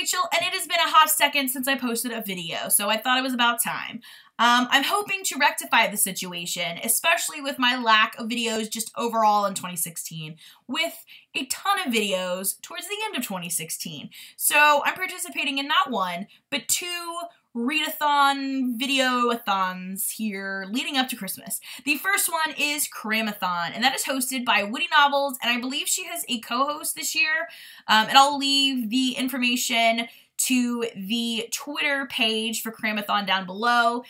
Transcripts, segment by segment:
Rachel, and it has been a hot second since I posted a video, so I thought it was about time. I'm hoping to rectify the situation, especially with my lack of videos just overall in 2016, with a ton of videos towards the end of 2016. So I'm participating in not one, but two readathon video-a-thons here leading up to Christmas. The first one is Cramathon, and that is hosted by Woody Novels, and I believe she has a co-host this year, and I'll leave the information to the Twitter page for Cramathon down below.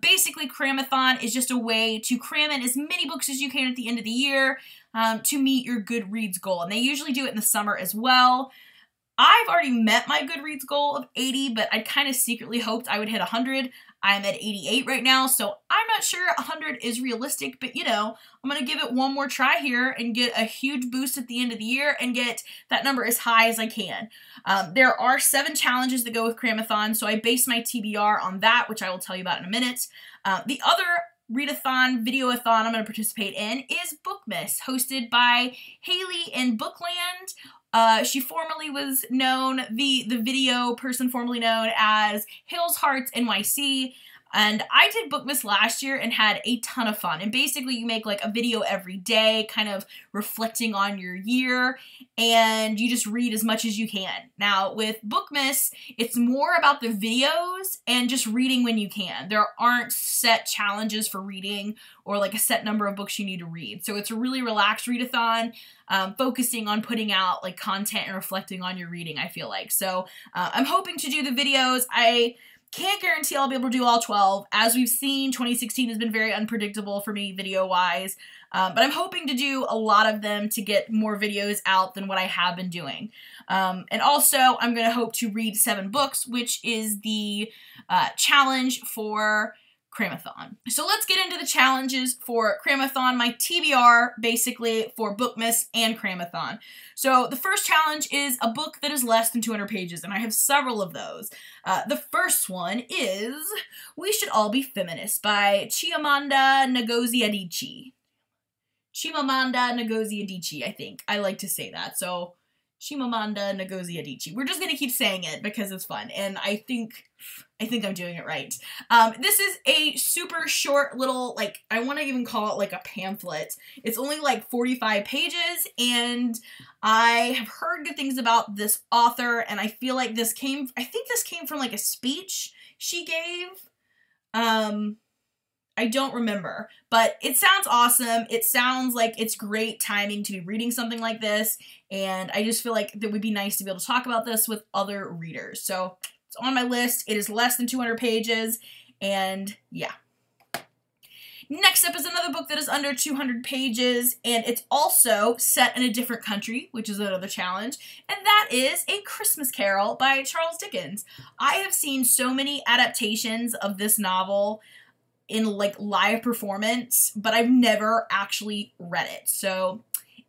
Basically, Cramathon is just a way to cram in as many books as you can at the end of the year to meet your Goodreads goal, and they usually do it in the summer as well. I've already met my Goodreads goal of 80, but I kind of secretly hoped I would hit 100. I'm at 88 right now, so I'm not sure 100 is realistic, but you know, I'm going to give it one more try here and get a huge boost at the end of the year and get that number as high as I can. There are 7 challenges that go with Cramathon, so I base my TBR on that, which I will tell you about in a minute. The other readathon, videoathon I'm going to participate in is Bookmas, hosted by Haley in Bookland. She formerly was known, the video person formerly known as Hales Hearts NYC, and I did Bookmas last year and had a ton of fun. And basically you make like a video every day, kind of reflecting on your year, and you just read as much as you can. Now with Bookmas, it's more about the videos and just reading when you can. There aren't set challenges for reading or like a set number of books you need to read. So it's a really relaxed readathon, focusing on putting out like content and reflecting on your reading, I feel like. So I'm hoping to do the videos. I can't guarantee I'll be able to do all 12. As we've seen, 2016 has been very unpredictable for me video-wise, but I'm hoping to do a lot of them to get more videos out than what I have been doing. And also, I'm going to hope to read 7 books, which is the challenge for Cramathon. So let's get into the challenges for Cramathon, my TBR basically for Bookmas and Cramathon. So the first challenge is a book that is less than 200 pages, and I have several of those. The first one is We Should All Be Feminists by Chimamanda Ngozi Adichie. Chimamanda Ngozi Adichie, I think. I like to say that. So Chimamanda Ngozi Adichie. We're just gonna keep saying it because it's fun, and I think I'm doing it right. This is a super short little, like, I want to even call it like a pamphlet. It's only like 45 pages, and I have heard good things about this author, and I feel like this came from like a speech she gave. I don't remember, but it sounds awesome. It sounds like it's great timing to be reading something like this, and I just feel like it would be nice to be able to talk about this with other readers. So it's on my list. It is less than 200 pages, and yeah. Next up is another book that is under 200 pages, and it's also set in a different country, which is another challenge, and that is A Christmas Carol by Charles Dickens. I have seen so many adaptations of this novel in like live performance, but I've never actually read it. So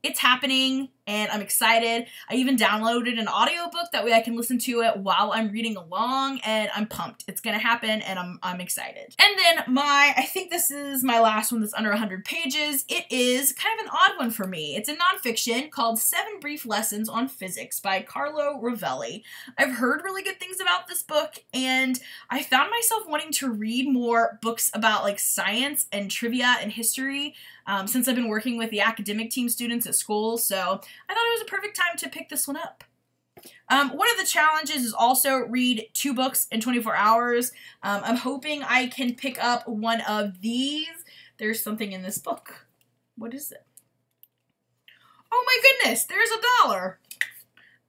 it's happening, and I'm excited. I even downloaded an audiobook, that way I can listen to it while I'm reading along, and I'm pumped. It's gonna happen, and I'm excited. And then I think this is my last one that's under 100 pages. It is kind of an odd one for me. It's a nonfiction called 7 Brief Lessons on Physics by Carlo Rovelli. I've heard really good things about this book, and I found myself wanting to read more books about like science and trivia and history since I've been working with the academic team students at school, so I thought it was a perfect time to pick this one up. One of the challenges is also read 2 books in 24 hours. I'm hoping I can pick up one of these. There's something in this book. What is it? Oh my goodness, there's $1.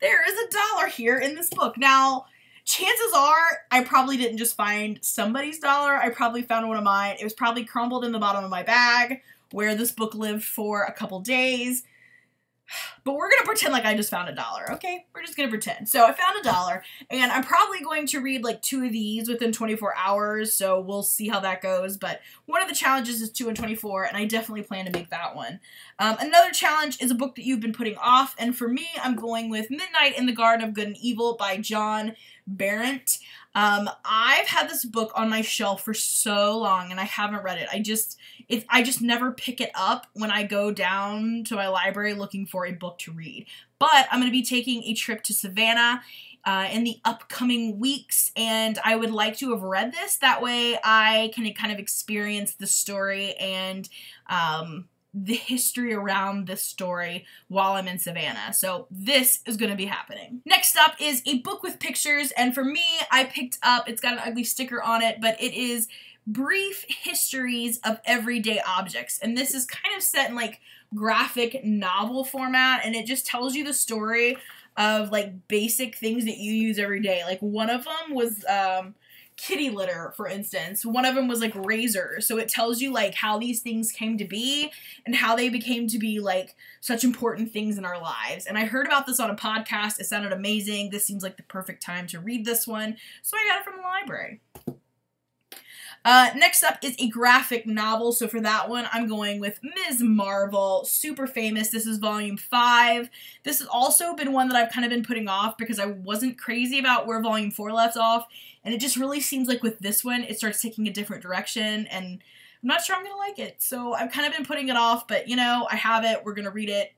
There is $1 here in this book. Now, chances are I probably didn't just find somebody's dollar. I probably found one of mine. It was probably crumbled in the bottom of my bag where this book lived for a couple days. But we're going to pretend like I just found $1, okay? We're just going to pretend. So I found $1, and I'm probably going to read like 2 of these within 24 hours, so we'll see how that goes. But one of the challenges is 2 in 24, and I definitely plan to make that one. Another challenge is a book that you've been putting off, and for me, I'm going with Midnight in the Garden of Good and Evil by John Berendt. I've had this book on my shelf for so long, and I haven't read it. I just never pick it up when I go down to my library looking for a book to read. But I'm going to be taking a trip to Savannah in the upcoming weeks, and I would like to have read this. That way I can kind of experience the story and the history around this story while I'm in Savannah. So this is going to be happening. Next up is a book with pictures, and for me, I picked up, it's got an ugly sticker on it, but it is Brief Histories of Everyday Objects, and this is kind of set in like graphic novel format, and it just tells you the story of like basic things that you use every day. Like one of them was kitty litter, for instance. One of them was like razors. So it tells you like how these things came to be and how they became to be like such important things in our lives. And I heard about this on a podcast. It sounded amazing. This seems like the perfect time to read this one. So I got it from the library. Next up is a graphic novel. So for that one, I'm going with Ms. Marvel, super famous. This is volume 5. This has also been one that I've kind of been putting off because I wasn't crazy about where volume 4 left off. And it just really seems like with this one, it starts taking a different direction, and I'm not sure I'm gonna like it. So I've kind of been putting it off, but you know, I have it. We're gonna read it.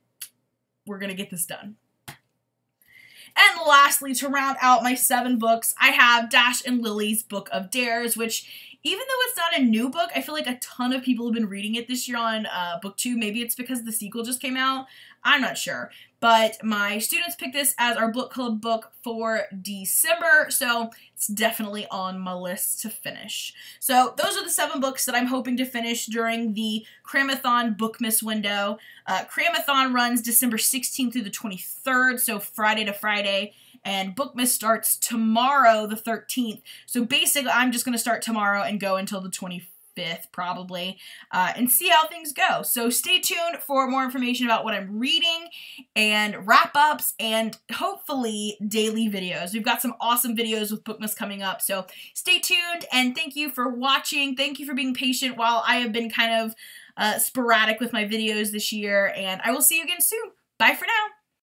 We're gonna get this done. And lastly, to round out my 7 books, I have Dash and Lily's Book of Dares, which, even though it's not a new book, I feel like a ton of people have been reading it this year on book 2. Maybe it's because the sequel just came out. I'm not sure. But my students picked this as our book club book for December, so it's definitely on my list to finish. So those are the 7 books that I'm hoping to finish during the Cramathon bookmas window. Cramathon runs December 16th through the 23rd, so Friday to Friday. And bookmas starts tomorrow, the 13th. So basically, I'm just going to start tomorrow and go until the 25th, probably, and see how things go. So stay tuned for more information about what I'm reading and wrap-ups and hopefully daily videos. We've got some awesome videos with bookmas coming up. So stay tuned, and thank you for watching. Thank you for being patient while I have been kind of sporadic with my videos this year, and I will see you again soon. Bye for now.